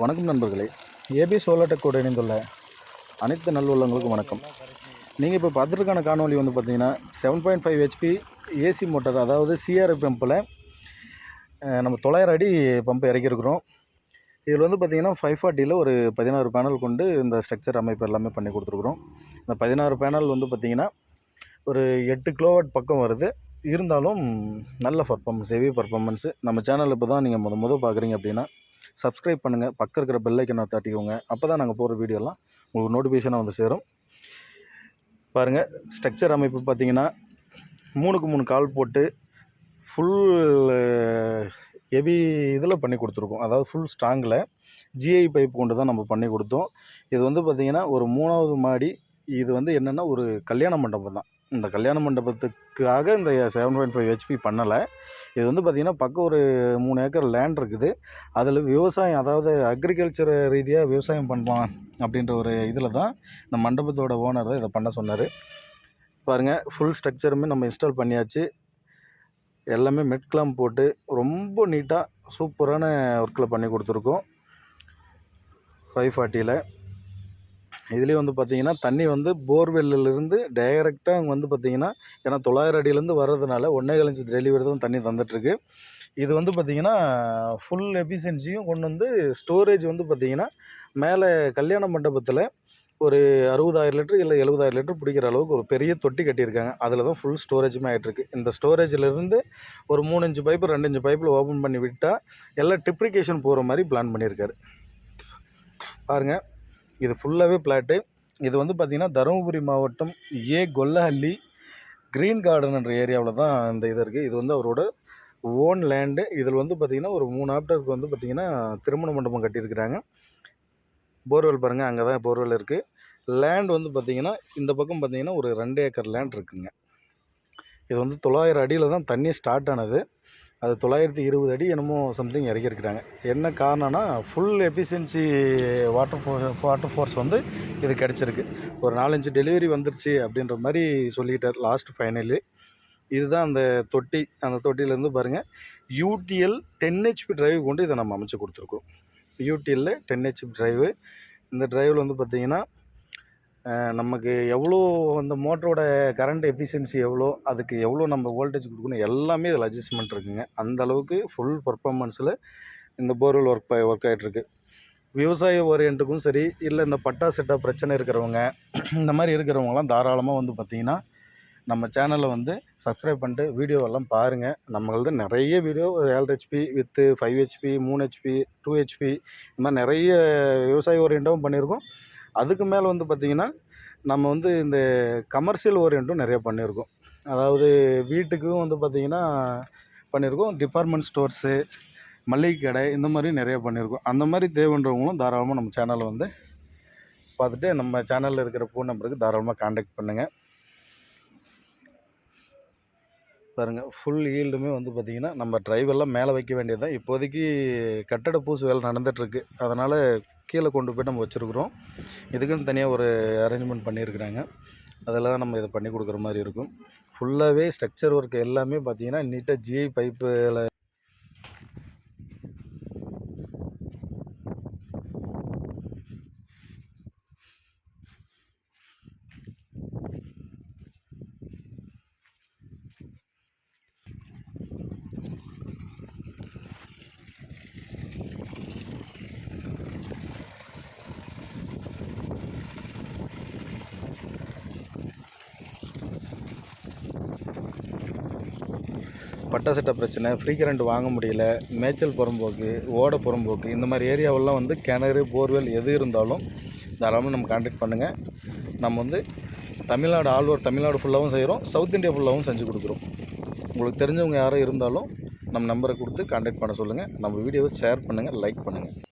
வணக்கம் நண்பர்களே. AB solar டெக்கோடு இணைந்துள்ள அனைத்து நல்லுள்ளங்களுக்கும் வணக்கம். நீங்கள் இப்போ பார்த்துருக்கான காணொலி வந்து பார்த்தீங்கன்னா 7.5 ஹெச்பி ஏசி மோட்டார், அதாவது சிஆர்ஐ பம்பில் நம்ம 900 அடி பம்பு இறக்கியிருக்கிறோம். இதில் வந்து பார்த்திங்கன்னா 540ல் ஒரு 16 பேனல் கொண்டு இந்த ஸ்ட்ரக்சர் அமைப்பு எல்லாமே பண்ணி கொடுத்துருக்குறோம். இந்த 16 பேனல் வந்து பார்த்திங்கன்னா ஒரு 8 கிலோவாட் பக்கம் வருது. இருந்தாலும் நல்ல பர்ஃபார்மன்ஸ், ஹெவி பர்ஃபார்மன்ஸு. நம்ம சேனல் இப்போ தான் நீங்கள் முத பார்க்குறீங்க அப்படின்னா சப்ஸ்கிரைப் பண்ணுங்கள், பக்கம் இருக்கிற பெல் ஐக்கனை தட்டிக்கோங்க. அப்போ தான் நாங்கள் போகிற வீடியோலாம் உங்களுக்கு நோட்டிஃபிகேஷனாக வந்து சேரும். பாருங்கள், ஸ்ட்ரக்சர் அமைப்பு பார்த்திங்கன்னா 3க்கு 3 கால் போட்டு ஃபுல் ஹெவி இதில் பண்ணி கொடுத்துருக்கோம். அதாவது ஃபுல் ஸ்ட்ராங்கில் ஜிஐ பைப் கொண்டு தான் நம்ம பண்ணி கொடுத்தோம். இது வந்து பார்த்திங்கன்னா ஒரு 3வது மாடி. இது வந்து என்னென்னா ஒரு கல்யாண மண்டபம் தான். இந்த கல்யாண மண்டபத்துக்காக இந்த 7.5 ஹெச்பி பண்ணலை. இது வந்து பார்த்திங்கன்னா பக்கம் ஒரு 3 ஏக்கர் லேண்ட் இருக்குது. அதில் விவசாயம், அதாவது அக்ரிகல்ச்சர் ரீதியாக விவசாயம் பண்ணலாம் அப்படின்ற ஒரு இதில் தான் இந்த மண்டபத்தோட ஓனர் தான் இதை பண்ண சொன்னார். பாருங்கள், ஃபுல் ஸ்ட்ரக்சருமே நம்ம இன்ஸ்டால் பண்ணியாச்சு. எல்லாமே மெட்கிளாம் போட்டு ரொம்ப நீட்டாக சூப்பரான ஒர்க்கில் பண்ணி கொடுத்துருக்கோம். 540ல் இதுலேயும் வந்து பார்த்திங்கன்னா தண்ணி வந்து போர்வெல்லிருந்து டைரெக்டாக அங்கே வந்து பார்த்திங்கன்னா, ஏன்னா 900 அடியிலேருந்து வர்றதுனால 1.25 இன்ச் டெலிவரி தான் தண்ணி தந்துட்டுருக்கு. இது வந்து பார்த்திங்கன்னா ஃபுல் எஃபிஷியன்சியும் கொண்டு வந்து ஸ்டோரேஜ் வந்து பார்த்திங்கன்னா மேலே கல்யாண மண்டபத்தில் ஒரு 60,000 லிட்டர் இல்லை 70,000 லிட்டர் பிடிக்கிற அளவுக்கு ஒரு பெரிய தொட்டி கட்டியிருக்காங்க. அதில் தான் ஃபுல் ஸ்டோரேஜுமே ஆகிட்டுருக்கு. இந்த ஸ்டோரேஜிலேருந்து ஒரு 3 இன்ச்சு பைப்பு 2 இன்ச்சு பைப்பில் ஓப்பன் பண்ணி விட்டால் எல்லாம் டிப்ரிகேஷன் போகிற மாதிரி பிளான் பண்ணியிருக்காரு. பாருங்கள், இது ஃபுல்லாகவே பிளாட்டு. இது வந்து பார்த்திங்கன்னா தருமபுரி மாவட்டம் கொல்லஹள்ளி க்ரீன் கார்டன்ன்ற ஏரியாவில் தான் இந்த இது இருக்குது. இது வந்து அவரோட ஓன் லேண்டு. இதில் வந்து பார்த்திங்கன்னா ஒரு 3 ஆப்டருக்கு வந்து பார்த்திங்கன்னா திருமண மண்டபம் கட்டியிருக்கிறாங்க. போர்வெல் பாருங்கள், அங்கே தான் போர்வெல் இருக்குது. லேண்ட் வந்து பார்த்திங்கன்னா இந்த பக்கம் பார்த்திங்கன்னா ஒரு 2 ஏக்கர் லேண்ட் இருக்குதுங்க. இது வந்து 900 அடியில் தான் தண்ணி ஸ்டார்ட் ஆனது. அது 920 அடி என்னமோ சம்திங் இறக்கியிருக்கிறாங்க. என்ன காரணம்னா ஃபுல் எஃபிஷியன்சி வாட்டர் ஃபோர்ஸ் வந்து இது கிடச்சிருக்கு. ஒரு 4 இன்ச்சு டெலிவரி வந்துருச்சு அப்படின்ற மாதிரி சொல்லிட்டார் லாஸ்ட் ஃபைனலி. இதுதான் அந்த தொட்டி. அந்த தொட்டியிலேருந்து பாருங்கள், யூடிஎல் 10 ஹெச்பி டிரைவ் கொண்டு இதை நம்ம அமைச்சு கொடுத்துருக்கோம். யூடிஎல்ல 10 ஹெச்பி டிரைவு. இந்த டிரைவில் வந்து பார்த்திங்கன்னா நமக்கு எவ்வளோ அந்த மோட்டரோட கரண்ட் எஃபிஷியன்சி எவ்வளோ, அதுக்கு எவ்வளோ நம்ம வோல்டேஜ் கொடுக்கணும், எல்லாமே இதில் அட்ஜஸ்ட்மெண்ட் இருக்குதுங்க. அந்தளவுக்கு ஃபுல் பர்ஃபார்மன்ஸில் இந்த போர்வெல் ஒர்க் ஆகிட்டுருக்கு. விவசாய ஓரியன்ட்டுக்கும் சரி, இல்லை இந்த பட்டா செட்டாக பிரச்சனை இருக்கிறவங்க, இந்த மாதிரி இருக்கிறவங்களாம் தாராளமாக வந்து பார்த்திங்கன்னா நம்ம சேனலை வந்து சப்ஸ்கிரைப் பண்ணிட்டு வீடியோவெல்லாம் பாருங்கள். நம்மளது நிறைய video 7 HP with 5 HP 3 HP 2 HP இந்த மாதிரி நிறைய விவசாய ஓரியன்ட்டாகவும் பண்ணியிருக்கோம். அதுக்கு மேலே வந்து பார்த்திங்கன்னா நம்ம வந்து இந்த கமர்ஷியல் ஓரியன்ட்டும் நிறைய பண்ணியிருக்கோம். அதாவது வீட்டுக்கும் வந்து பார்த்திங்கன்னா பண்ணியிருக்கோம். டிபார்ட்மெண்ட் ஸ்டோர்ஸு, மளிகை கடை, இந்த மாதிரி நிறைய பண்ணியிருக்கோம். அந்த மாதிரி தேவைன்றவங்களும் தாராளமாக நம்ம சேனலை வந்து பார்த்துட்டு நம்ம சேனலில் இருக்கிற ஃபோன் நம்பருக்கு தாராளமாக கான்டாக்ட் பண்ணுங்கள். பாருங்கள், ஃபுல் ஈல்டுமே வந்து பார்த்திங்கன்னா நம்ம டிரைவெல்லாம் மேலே வைக்க வேண்டியது தான். இப்போதைக்கு கட்டட பூசு வேலை நடந்துகிட்ருக்கு. அதனால் கீழே கொண்டு போய் நம்ம வச்சுருக்குறோம். இதுக்குன்னு தனியாக ஒரு அரேஞ்ச்மெண்ட் பண்ணியிருக்கிறாங்க. அதில் தான் நம்ம இதை பண்ணி கொடுக்குற மாதிரி இருக்கும். ஃபுல்லாகவே ஸ்ட்ரக்சர் ஒர்க் எல்லாமே பார்த்திங்கன்னா நீட்டாக ஜிஐ பைப்பில் பட்டா செட்ட பிரச்சனை, ஃப்ரீ கரண்ட் வாங்க முடியல, மேய்ச்சல் புறம்போக்கு, ஓடை புறம்போக்கு, இந்த மாதிரி ஏரியாவெல்லாம் வந்து கிணறு, போர்வெல் எது இருந்தாலும் தாராளமாக நம்ம கான்டாக்ட் பண்ணுங்கள். நம்ம வந்து தமிழ்நாடு, ஆல் ஓவர் தமிழ்நாடு ஃபுல்லாகவும் செய்கிறோம், சவுத் இந்தியா ஃபுல்லாகவும் செஞ்சு கொடுக்குறோம். உங்களுக்கு தெரிஞ்சவங்க யாரும் இருந்தாலும் நம்ம நம்பரை கொடுத்து கான்டாக்ட் பண்ண சொல்லுங்கள். நம்ம வீடியோவை ஷேர் பண்ணுங்கள், லைக் பண்ணுங்கள்.